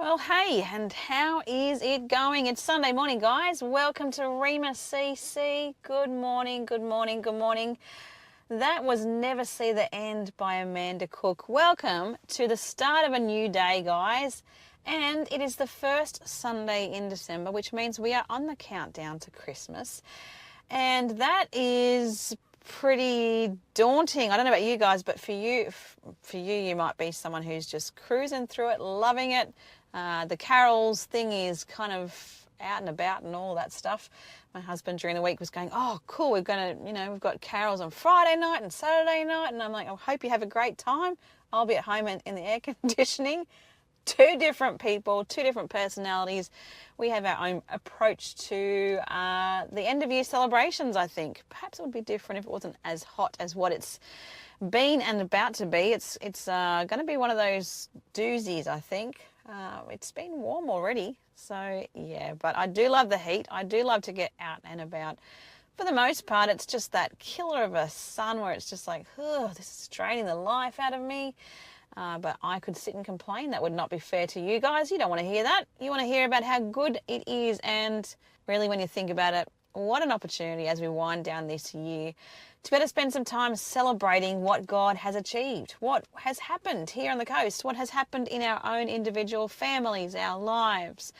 Well, hey, and how is it going? It's Sunday morning, guys. Welcome to Rhema CC. Good morning, good morning, good morning. That was Never See the End by Amanda Cook. Welcome to the start of a new day, guys. And it is the first Sunday in December, which means we are on the countdown to Christmas. And that is pretty daunting. I don't know about you guys, but for you, you might be someone who's just cruising through it, loving it. The carols thing is kind of out and about and all that stuff. My husband during the week was going, oh, cool, we've got carols on Friday night and Saturday night. And I'm like, I hope you have a great time. I'll be at home in the air conditioning. Two different people, two different personalities. We have our own approach to the end of year celebrations, I think. Perhaps it would be different if it wasn't as hot as what it's been and about to be. It's going to be one of those doozies, I think. It's been warm already, so yeah, but I do love the heat. I do love to get out and about. For the most part, it's just that killer of a sun where it's just like, oh, this is draining the life out of me. But I could sit and complain. That would not be fair to you guys. You don't want to hear that. You want to hear about how good it is. And really, when you think about it, what an opportunity as we wind down this year to better spend some time celebrating what God has achieved, what has happened here on the coast, what has happened in our own individual families, our lives.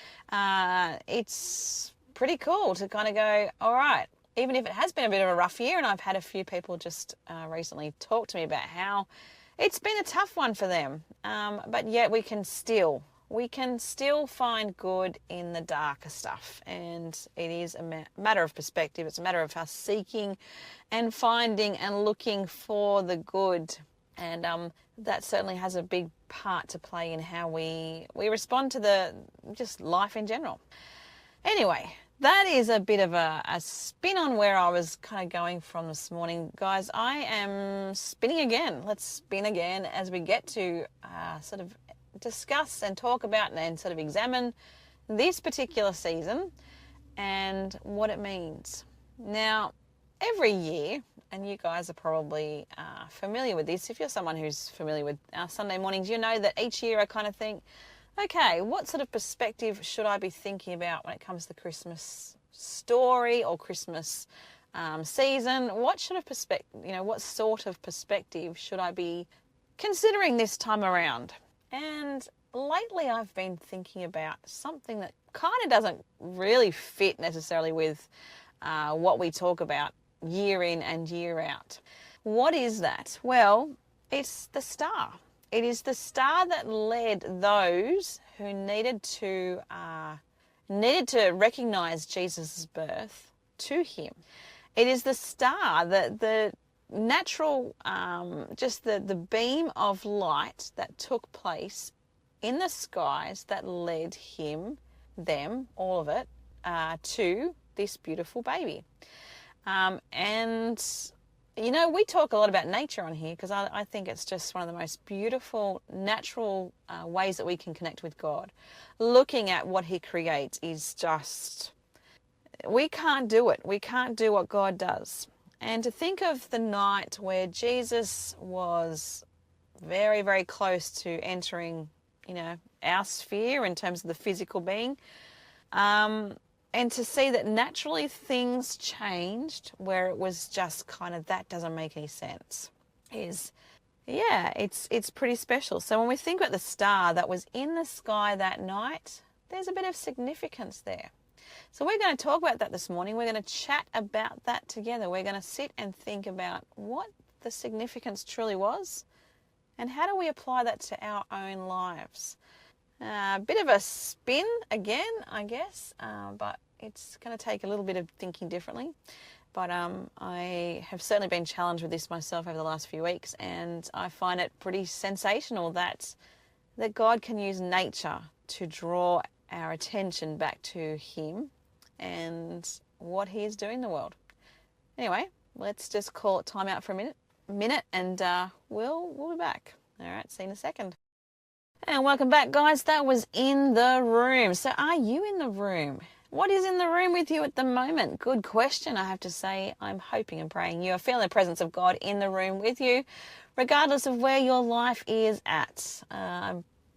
It's pretty cool to kind of go, all right, even if it has been a bit of a rough year, and I've had a few people just recently talk to me about how it's been a tough one for them, but yet we can still find good in the darker stuff. And it is a matter of perspective. It's a matter of us seeking and finding and looking for the good. And that certainly has a big part to play in how we respond to the just life in general. Anyway, that is a bit of a spin on where I was kind of going from this morning. Guys, I am spinning again. Let's spin again as we get to sort of discuss and talk about and sort of examine this particular season and what it means. Now, every year, and you guys are probably familiar with this, if you're someone who's familiar with our Sunday mornings, you know that each year I kind of think, okay, what sort of perspective should I be thinking about when it comes to the Christmas story or Christmas season? What sort of perspective should I be considering this time around? And lately I've been thinking about something that kind of doesn't really fit necessarily with what we talk about year in and year out. What is that? Well, it's the star. It is the star that led those who needed to recognize Jesus' birth to him. It is the star, the natural, just the beam of light that took place in the skies that led them, all of it, to this beautiful baby. And you know, we talk a lot about nature on here because I think it's just one of the most beautiful natural ways that we can connect with God. Looking at what he creates is just, we can't do it. We can't do what God does. And to think of the night where Jesus was very, very close to entering, you know, our sphere in terms of the physical being, and to see that naturally things changed where it was just kind of, that doesn't make any sense, it's pretty special. So when we think about the star that was in the sky that night, there's a bit of significance there. So we're going to talk about that this morning. We're going to chat about that together. We're going to sit and think about what the significance truly was and how do we apply that to our own lives. A bit of a spin again, I guess, but it's going to take a little bit of thinking differently. But I have certainly been challenged with this myself over the last few weeks, and I find it pretty sensational that God can use nature to draw our attention back to him and what he is doing in the world. Anyway, let's just call it time out for a minute, and we'll be back. All right, see you in a second. And welcome back, guys. That was In the Room. So are you in the room? What is in the room with you at the moment? Good question, I have to say. I'm hoping and praying you are feeling the presence of God in the room with you, regardless of where your life is at.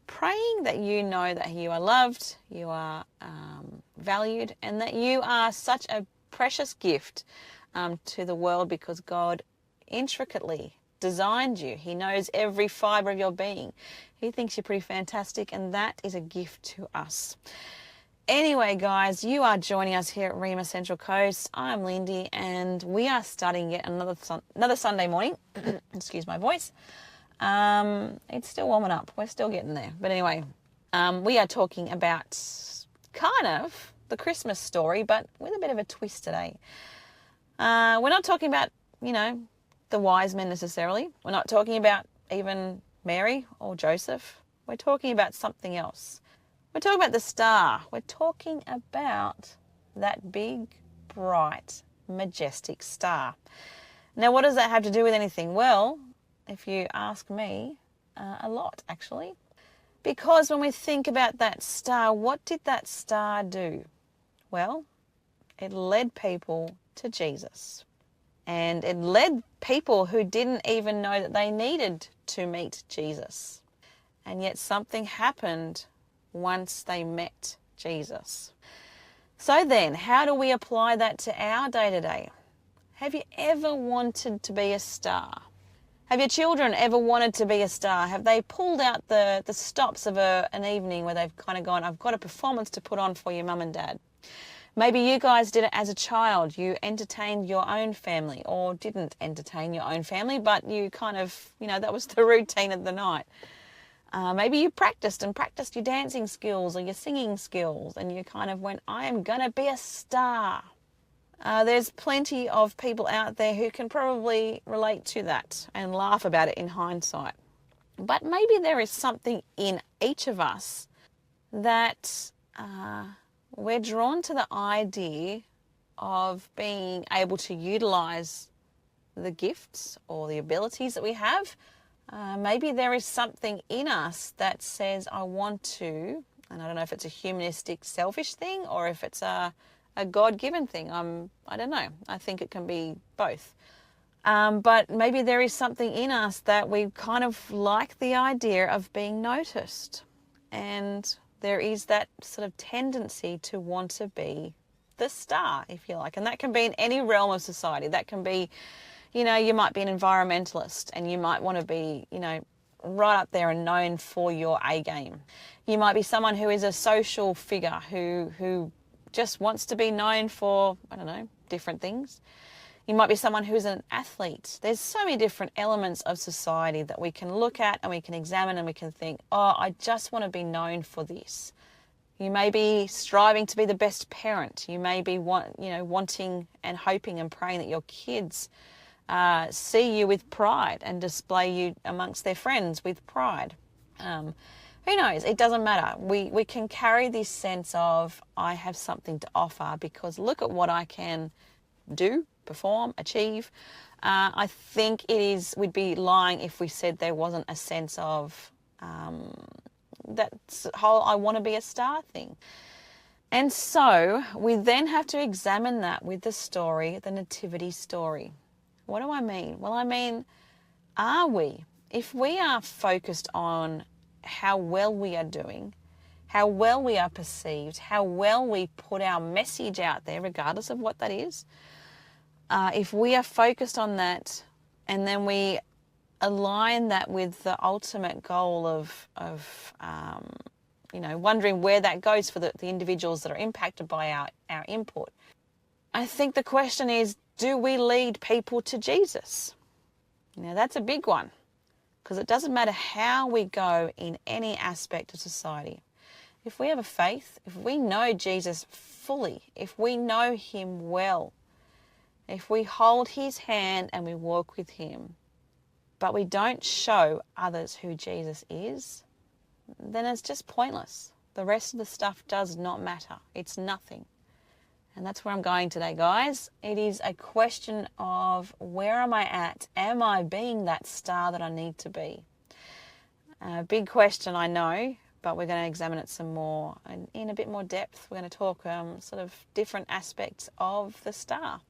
praying that you know that you are loved, you are valued, and that you are such a precious gift to the world, because God intricately designed you. He knows every fibre of your being. He thinks you're pretty fantastic, and that is a gift to us. Anyway, guys, you are joining us here at Rhema Central Coast. I'm Lindy, and we are starting yet another Sunday morning. Excuse my voice. It's still warming up. We're still getting there. But anyway, we are talking about kind of the Christmas story, but with a bit of a twist today. We're not talking about, the wise men necessarily. We're not talking about even Mary or Joseph. We're talking about something else. We're talking about the star. We're talking about that big, bright, majestic star. Now, what does that have to do with anything? Well, if you ask me, a lot, actually. Because when we think about that star, what did that star do? Well, it led people to Jesus. And it led people who didn't even know that they needed to meet Jesus. And yet something happened once they met Jesus. So then, how do we apply that to our day-to-day? Have you ever wanted to be a star? Have your children ever wanted to be a star? Have they pulled out the stops of an evening where they've kind of gone, I've got a performance to put on for your mum and dad? Maybe you guys did it as a child. You entertained your own family, or didn't entertain your own family, but you kind of, that was the routine of the night. Maybe you practiced your dancing skills or your singing skills, and you kind of went, I am going to be a star. There's plenty of people out there who can probably relate to that and laugh about it in hindsight. But maybe there is something in each of us that we're drawn to the idea of being able to utilize the gifts or the abilities that we have. Maybe there is something in us that says, I want to, and I don't know if it's a humanistic, selfish thing or if it's a God-given thing. I don't know. I think it can be both. But maybe there is something in us that we kind of like the idea of being noticed. And there is that sort of tendency to want to be the star, if you like. And that can be in any realm of society. That can be, you might be an environmentalist and you might want to be, right up there and known for your A game. You might be someone who is a social figure who just wants to be known for, different things. You might be someone who's an athlete. There's so many different elements of society that we can look at and we can examine and we can think, I just want to be known for this. You may be striving to be the best parent. You may be wanting and hoping and praying that your kids see you with pride and display you amongst their friends with pride. Who knows? It doesn't matter. We can carry this sense of, I have something to offer because look at what I can do, perform, achieve. I think we'd be lying if we said there wasn't a sense of that whole I want to be a star thing. And so we then have to examine that with the story, the nativity story. What do I mean? Well, I mean, if we are focused on how well we are doing, how well we are perceived, how well we put our message out there, regardless of what that is, if we are focused on that and then we align that with the ultimate goal of wondering where that goes for the individuals that are impacted by our input, I think the question is, do we lead people to Jesus? Now, that's a big one, because it doesn't matter how we go in any aspect of society. If we have a faith, if we know Jesus fully, if we know him well, if we hold his hand and we walk with him, but we don't show others who Jesus is, then it's just pointless. The rest of the stuff does not matter. It's nothing. And that's where I'm going today, guys. It is a question of, where am I at? Am I being that star that I need to be? A big question, I know, but we're going to examine it some more and in a bit more depth. We're going to talk sort of different aspects of the star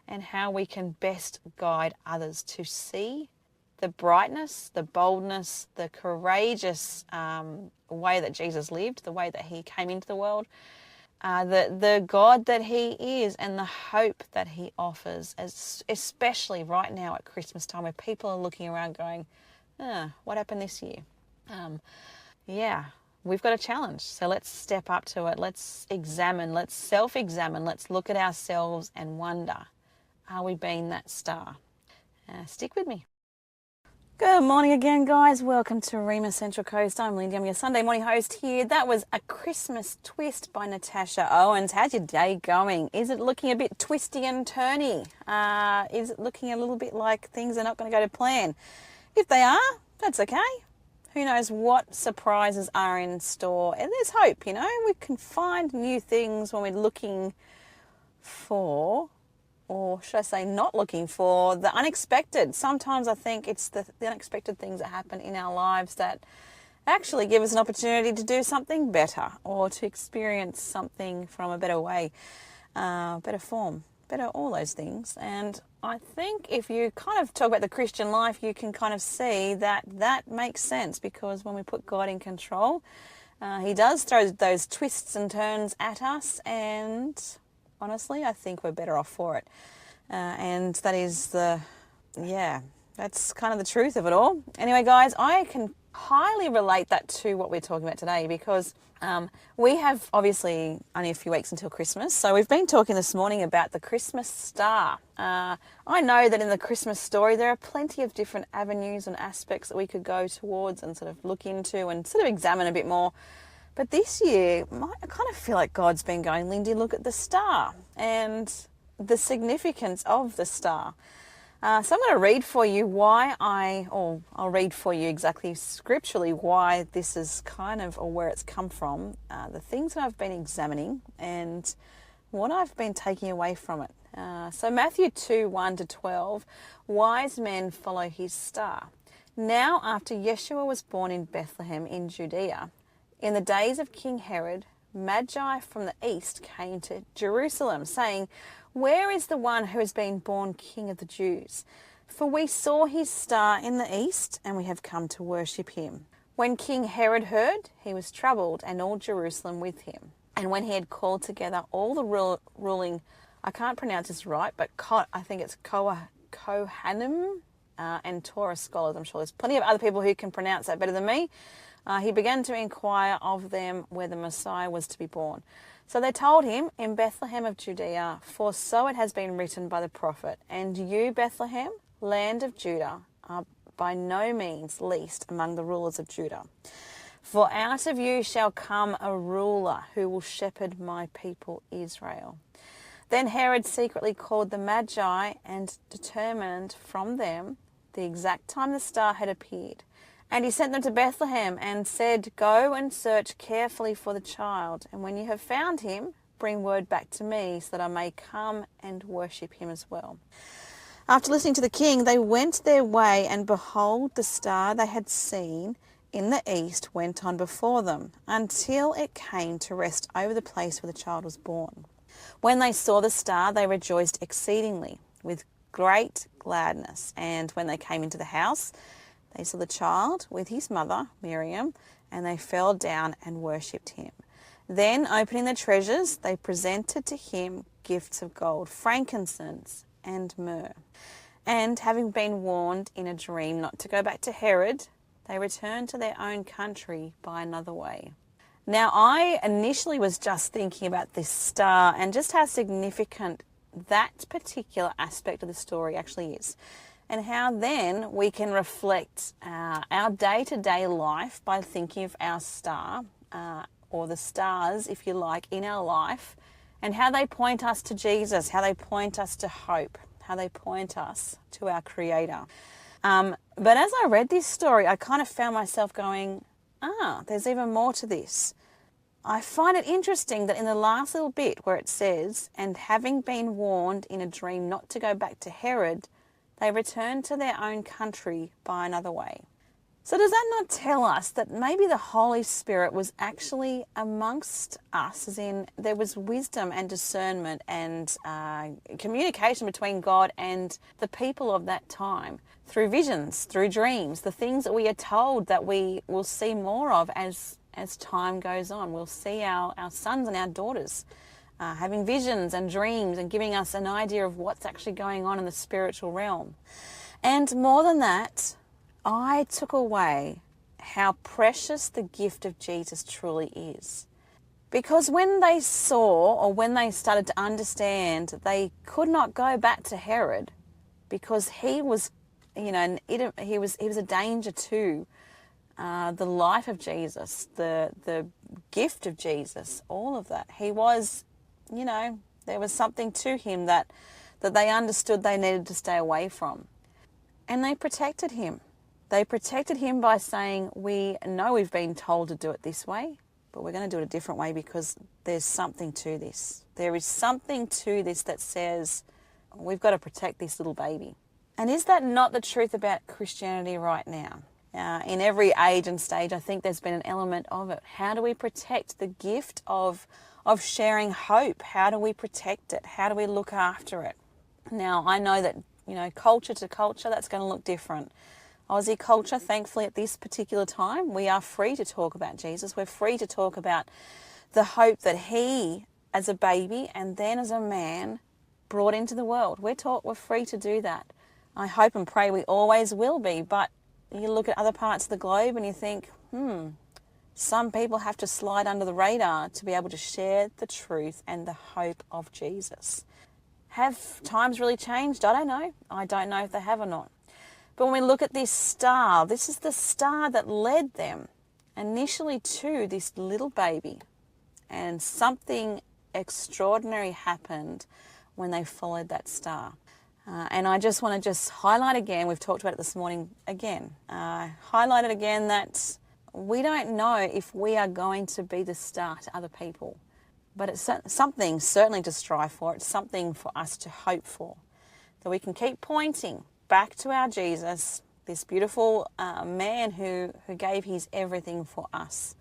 and how we can best guide others to see the brightness, the boldness, the courageous way that Jesus lived, the way that he came into the world, the God that he is, and the hope that he offers, especially right now at Christmas time, where people are looking around going, what happened this year? Yeah, we've got a challenge. So let's step up to it. Let's examine, let's self-examine, let's look at ourselves and wonder, are we being that star? Stick with me. Good morning again, guys. Welcome to Rhema Central Coast. I'm Lindy. I'm your Sunday morning host here. That was A Christmas Twist by Natasha Owens. How's your day going? Is it looking a bit twisty and turny? Is it looking a little bit like things are not going to go to plan? If they are, that's okay. Who knows what surprises are in store? And there's hope, We can find new things when we're looking for, or should I say not looking for, the unexpected. Sometimes I think it's the unexpected things that happen in our lives that actually give us an opportunity to do something better, or to experience something from a better way, better form, better all those things. And I think if you kind of talk about the Christian life, you can kind of see that makes sense, because when we put God in control, he does throw those twists and turns at us, and honestly, I think we're better off for it. And that is that's kind of the truth of it all. Anyway, guys, I can highly relate that to what we're talking about today, because we have obviously only a few weeks until Christmas. So we've been talking this morning about the Christmas star. I know that in the Christmas story, there are plenty of different avenues and aspects that we could go towards and sort of look into and sort of examine a bit more. But this year, I kind of feel like God's been going, Lindy, look at the star and the significance of the star. So I'm going to read for you I'll read for you exactly scripturally why this is kind of, or where it's come from, the things that I've been examining and what I've been taking away from it. So Matthew 2:1-12, wise men follow his star. Now after Yeshua was born in Bethlehem in Judea, in the days of King Herod, Magi from the east came to Jerusalem, saying, "Where is the one who has been born King of the Jews? For we saw his star in the east, and we have come to worship him." When King Herod heard, he was troubled, and all Jerusalem with him. And when he had called together all the ruling, I can't pronounce this right, but I think it's Kohanim and Torah scholars. I'm sure there's plenty of other people who can pronounce that better than me. He began to inquire of them where the Messiah was to be born. So they told him, "In Bethlehem of Judea, for so it has been written by the prophet, and you, Bethlehem, land of Judah, are by no means least among the rulers of Judah. For out of you shall come a ruler who will shepherd my people Israel." Then Herod secretly called the Magi and determined from them the exact time the star had appeared. And he sent them to Bethlehem and said, "Go and search carefully for the child, and when you have found him, bring word back to me so that I may come and worship him as well." After listening to the king, they went their way, and behold, the star they had seen in the east went on before them until it came to rest over the place where the child was born. When they saw the star, they rejoiced exceedingly with great gladness. And when they came into the house, they saw the child with his mother, Miriam, and they fell down and worshipped him. Then, opening their treasures, they presented to him gifts of gold, frankincense, and myrrh. And having been warned in a dream not to go back to Herod, they returned to their own country by another way. Now, I initially was just thinking about this star and just how significant that particular aspect of the story actually is, and how then we can reflect our day-to-day life by thinking of our star, or the stars, if you like, in our life, and how they point us to Jesus, how they point us to hope, how they point us to our Creator. But as I read this story, I kind of found myself going, there's even more to this. I find it interesting that in the last little bit where it says, "And having been warned in a dream not to go back to Herod, they returned to their own country by another way." So does that not tell us that maybe the Holy Spirit was actually amongst us, as in there was wisdom and discernment and communication between God and the people of that time through visions, through dreams, the things that we are told that we will see more of as time goes on. We'll see our sons and our daughters having visions and dreams and giving us an idea of what's actually going on in the spiritual realm. And more than that, I took away how precious the gift of Jesus truly is. Because when they saw, or when they started to understand, they could not go back to Herod because he was, he was a danger to the life of Jesus, the gift of Jesus, all of that. He was, there was something to him that they understood they needed to stay away from. And they protected him. They protected him by saying, we know we've been told to do it this way, but we're going to do it a different way because there's something to this. There is something to this that says we've got to protect this little baby. And is that not the truth about Christianity right now? In every age and stage, I think there's been an element of it. How do we protect the gift of sharing hope? How do we protect it? How do we look after it? Now, I know that culture to culture, that's going to look different. Aussie culture, thankfully at this particular time, we are free to talk about Jesus. We're free to talk about the hope that he, as a baby and then as a man, brought into the world. We're free to do that. I hope and pray we always will be, but you look at other parts of the globe and you think, some people have to slide under the radar to be able to share the truth and the hope of Jesus. Have times really changed? I don't know. I don't know if they have or not. But when we look at this star, this is the star that led them initially to this little baby. And something extraordinary happened when they followed that star. And I just want to highlight again, we've talked about it this morning again, highlight it again that we don't know if we are going to be the star to other people. But it's something certainly to strive for. It's something for us to hope for. That we can keep pointing back to our Jesus, this beautiful man who gave his everything for us.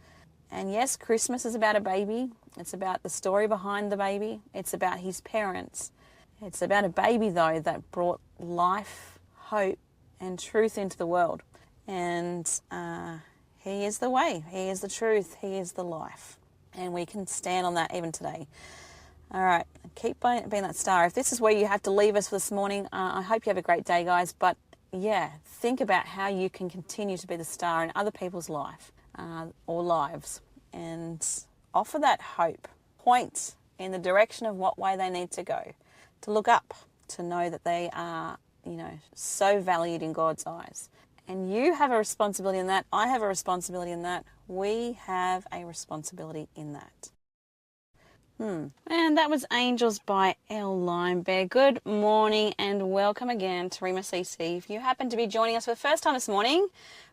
And yes, Christmas is about a baby. It's about the story behind the baby. It's about his parents. It's about a baby, though, that brought life, hope, and truth into the world. And he is the way. He is the truth. He is the life. And we can stand on that even today. All right, keep being that star. If this is where you have to leave us for this morning, I hope you have a great day, guys. But yeah, think about how you can continue to be the star in other people's life or lives and offer that hope. Point in the direction of what way they need to go. To look up, to know that they are, so valued in God's eyes. And you have a responsibility in that. I have a responsibility in that. We have a responsibility in that. And that was Angels by L. Limebear. Good morning and welcome again to Rhema CC. If you happen to be joining us for the first time this morning,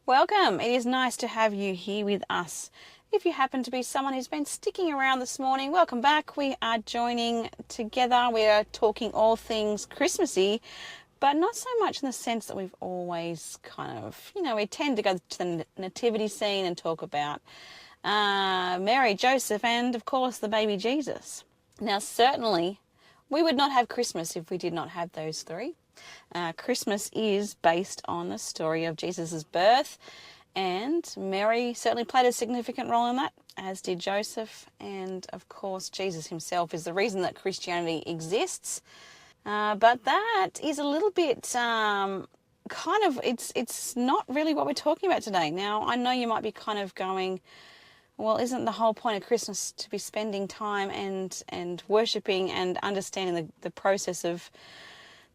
welcome. It is nice to have you here with us. If you happen to be someone who's been sticking around this morning, welcome back. We are joining together. We are talking all things Christmassy, but not so much in the sense that we've always we tend to go to the nativity scene and talk about Mary, Joseph, and of course the baby Jesus. Now, certainly we would not have Christmas if we did not have those three. Christmas is based on the story of Jesus' birth, and Mary certainly played a significant role in that, as did Joseph, and of course Jesus himself is the reason that Christianity exists. But that is a little bit it's not really what we're talking about today. Now, I know you might be kind of going, well, isn't the whole point of Christmas to be spending time and worshipping and understanding the process of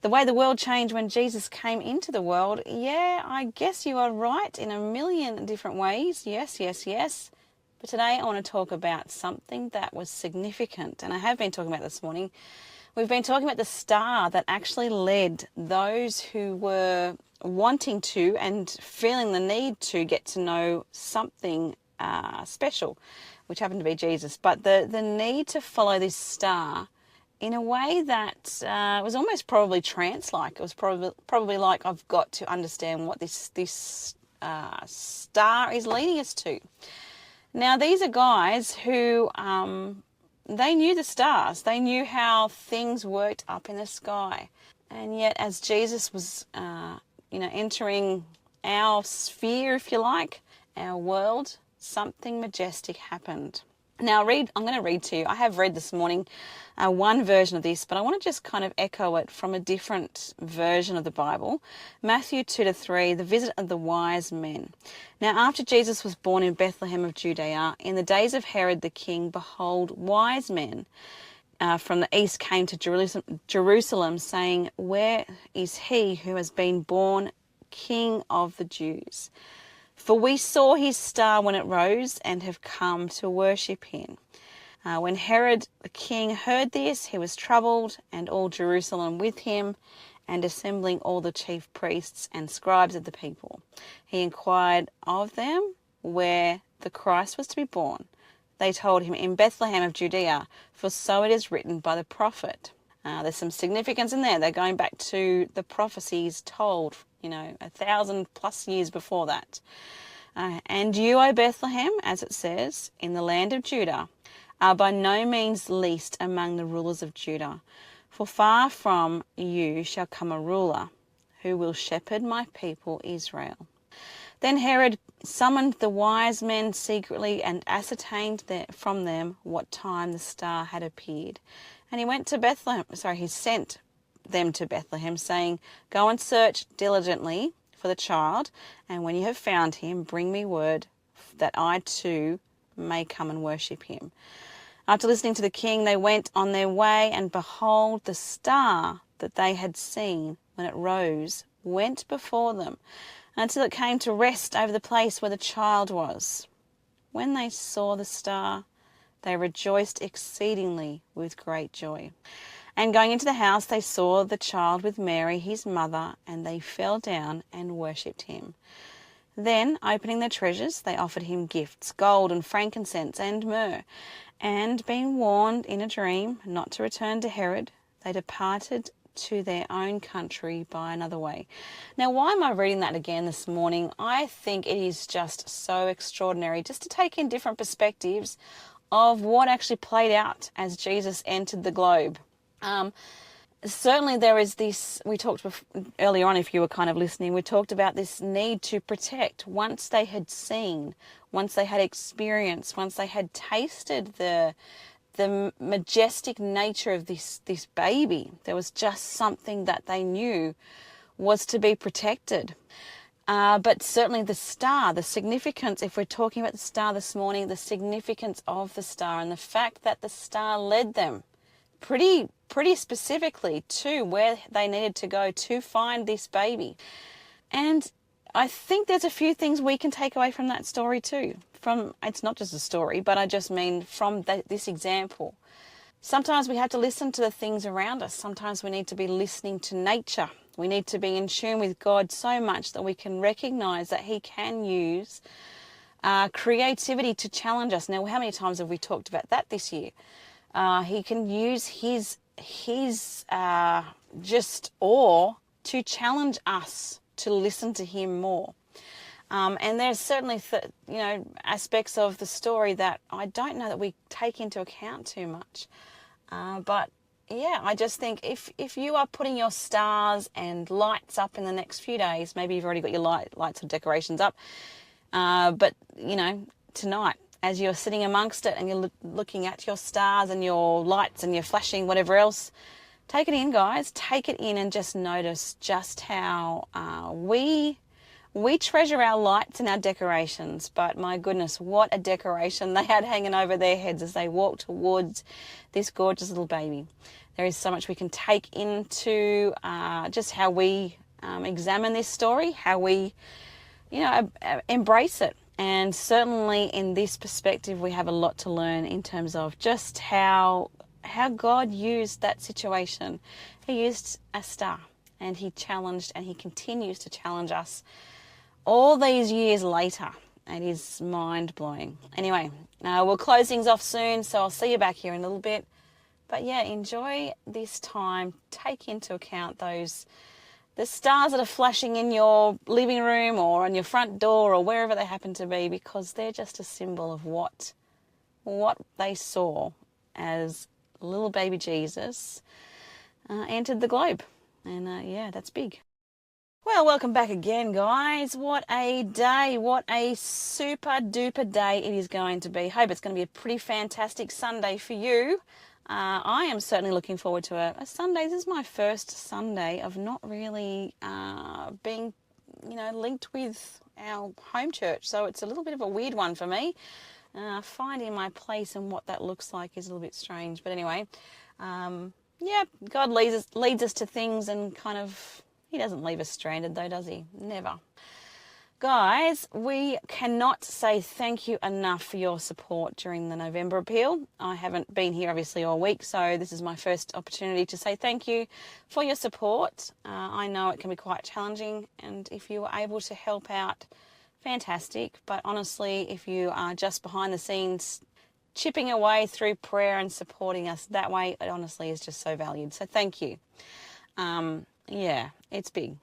the way the world changed when Jesus came into the world? Yeah, I guess you are right in a million different ways. Yes. But today I want to talk about something that was significant, and I have been talking about this morning. We've been talking about the star that actually led those who were wanting to and feeling the need to get to know something special, which happened to be Jesus. But the need to follow this star in a way that was almost probably trance-like. It was probably like, I've got to understand what this star is leading us to. Now, these are guys who they knew the stars. They knew how things worked up in the sky. And yet, as Jesus was, entering our sphere, if you like, our world, something majestic happened. Now, I'm going to read to you. I have read this morning one version of this, but I want to just kind of echo it from a different version of the Bible. Matthew 2-3, the visit of the wise men. Now, after Jesus was born in Bethlehem of Judea, in the days of Herod the king, behold, wise men from the east came to Jerusalem, saying, where is he who has been born King of the Jews? For we saw his star when it rose and have come to worship him. When Herod the king heard this, he was troubled, and all Jerusalem with him, and assembling all the chief priests and scribes of the people, he inquired of them where the Christ was to be born. They told him, in Bethlehem of Judea, for so it is written by the prophet. There's some significance in there. They're going back to the prophecies told, 1,000+ years before that. And you, O Bethlehem, as it says, in the land of Judah, are by no means least among the rulers of Judah. For far from you shall come a ruler who will shepherd my people Israel. Then Herod summoned the wise men secretly and ascertained from them what time the star had appeared. And he sent them to Bethlehem, saying, go and search diligently for the child, and when you have found him, bring me word that I too may come and worship him. After listening to the king, they went on their way, and behold, the star that they had seen when it rose went before them, until it came to rest over the place where the child was. When they saw the star, they rejoiced exceedingly with great joy. And going into the house, they saw the child with Mary, his mother, and they fell down and worshipped him. Then, opening their treasures, they offered him gifts, gold and frankincense and myrrh. And being warned in a dream not to return to Herod, they departed to their own country by another way. Now, why am I reading that again this morning? I think it is just so extraordinary just to take in different perspectives of what actually played out as Jesus entered the globe. Certainly there is this, we talked earlier on, if you were kind of listening, we talked about this need to protect. Once they had seen, once they had experienced, once they had tasted the majestic nature of this baby, there was just something that they knew was to be protected. But certainly the star, the significance, if we're talking about the star this morning, the significance of the star and the fact that the star led them pretty specifically to where they needed to go to find this baby. And I think there's a few things we can take away from that story too. It's not just a story, but I just mean from this example. Sometimes we have to listen to the things around us. Sometimes we need to be listening to nature. We need to be in tune with God so much that we can recognize that he can use creativity to challenge us. Now, how many times have we talked about that this year? He can use his just awe to challenge us to listen to him more. And there's certainly, aspects of the story that I don't know that we take into account too much. But yeah, I just think if you are putting your stars and lights up in the next few days, maybe you've already got your lights or decorations up, but tonight, as you're sitting amongst it and you're looking at your stars and your lights and your flashing, whatever else, take it in, guys. Take it in and just notice just how we treasure our lights and our decorations. But my goodness, what a decoration they had hanging over their heads as they walked towards this gorgeous little baby. There is so much we can take into just how we examine this story, how we, embrace it. And certainly in this perspective, we have a lot to learn in terms of just how God used that situation. He used a star, and he challenged, and he continues to challenge us all these years later. It is mind-blowing. Anyway, we'll close things off soon, so I'll see you back here in a little bit. But yeah, enjoy this time. Take into account those the stars that are flashing in your living room or on your front door or wherever they happen to be, because they're just a symbol of what they saw as little baby Jesus entered the globe. And yeah, that's big. Well, welcome back again, guys. What a day. What a super duper day it is going to be. Hope it's going to be a pretty fantastic Sunday for you. I am certainly looking forward to a Sunday. This is my first Sunday of not really being, linked with our home church. So it's a little bit of a weird one for me. Finding my place and what that looks like is a little bit strange. But anyway, yeah, God leads us to things and kind of, He doesn't leave us stranded though, does He? Never. Guys, we cannot say thank you enough for your support during the November appeal. I haven't been here obviously all week, so this is my first opportunity to say thank you for your support. I know it can be quite challenging, and if you were able to help out, fantastic. But honestly, if you are just behind the scenes chipping away through prayer and supporting us that way, it honestly is just so valued. So thank you. Yeah, it's big.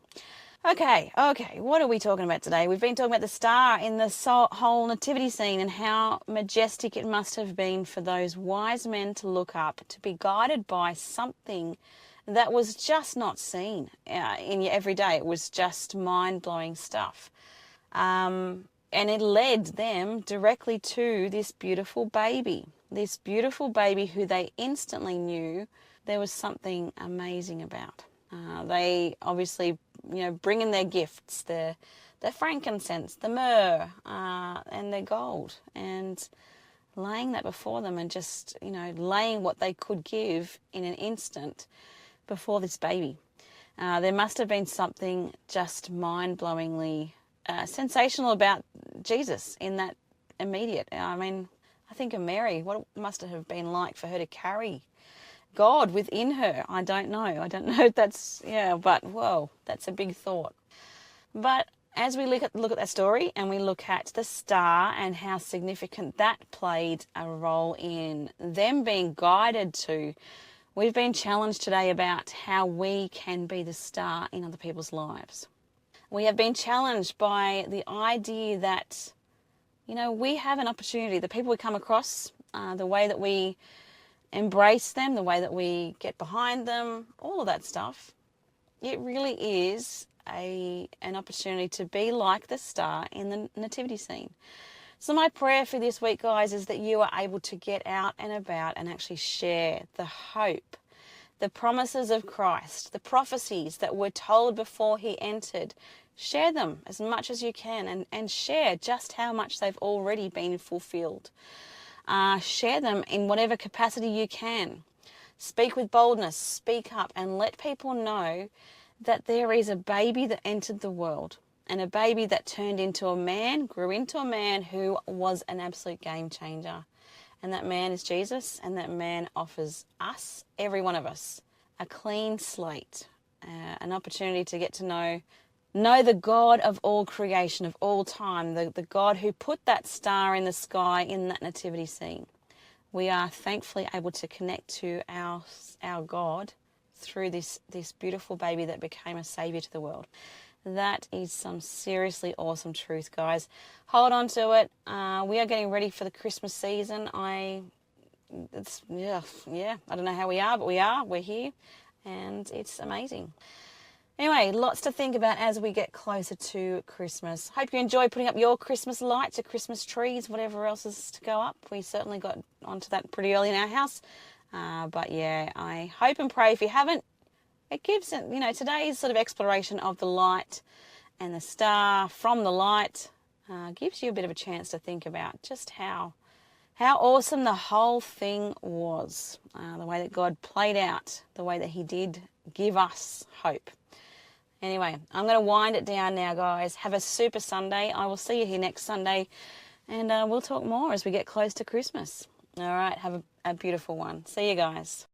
Okay, what are we talking about today? We've been talking about the star in the whole nativity scene and how majestic it must have been for those wise men to look up, to be guided by something that was just not seen in your everyday. It was just mind-blowing stuff. And it led them directly to this beautiful baby who they instantly knew there was something amazing about. They obviously, bring in their gifts, their frankincense, the myrrh, and their gold, and laying that before them and just, laying what they could give in an instant before this baby. There must have been something just mind-blowingly sensational about Jesus in that immediate. I mean, I think of Mary, what it must have been like for her to carry God within her. I don't know if that's, but whoa, that's a big thought. But as we look at that story and we look at the star and how significant that played a role in them being guided to, we've been challenged today about how we can be the star in other people's lives. We have been challenged by the idea that, we have an opportunity. The people we come across, the way that we embrace them, the way that we get behind them, all of that stuff, it really is an opportunity to be like the star in the nativity scene. So my prayer for this week, guys, is that you are able to get out and about and actually share the hope, the promises of Christ, the prophecies that were told before He entered. Share them as much as you can and share just how much they've already been fulfilled. Share them in whatever capacity you can. Speak with boldness, speak up, and let people know that there is a baby that entered the world, and a baby that turned into a man, grew into a man who was an absolute game changer. And that man is Jesus, and that man offers us, every one of us, a clean slate, an opportunity to get to know the God of all creation, of all time, the God who put that star in the sky in that nativity scene. We are thankfully able to connect to our God through this beautiful baby that became a saviour to the world. That is some seriously awesome truth, guys. Hold on to it. We are getting ready for the Christmas season. I don't know how we are, but we're here, and it's amazing. Anyway, lots to think about as we get closer to Christmas. Hope you enjoy putting up your Christmas lights, your Christmas trees, whatever else is to go up. We certainly got onto that pretty early in our house. But yeah, I hope and pray if you haven't, it gives, today's sort of exploration of the light and the star from the light gives you a bit of a chance to think about just how awesome the whole thing was. The way that God played out, the way that He did give us hope. Anyway, I'm going to wind it down now, guys. Have a super Sunday. I will see you here next Sunday, and we'll talk more as we get close to Christmas. All right, have a beautiful one. See you guys.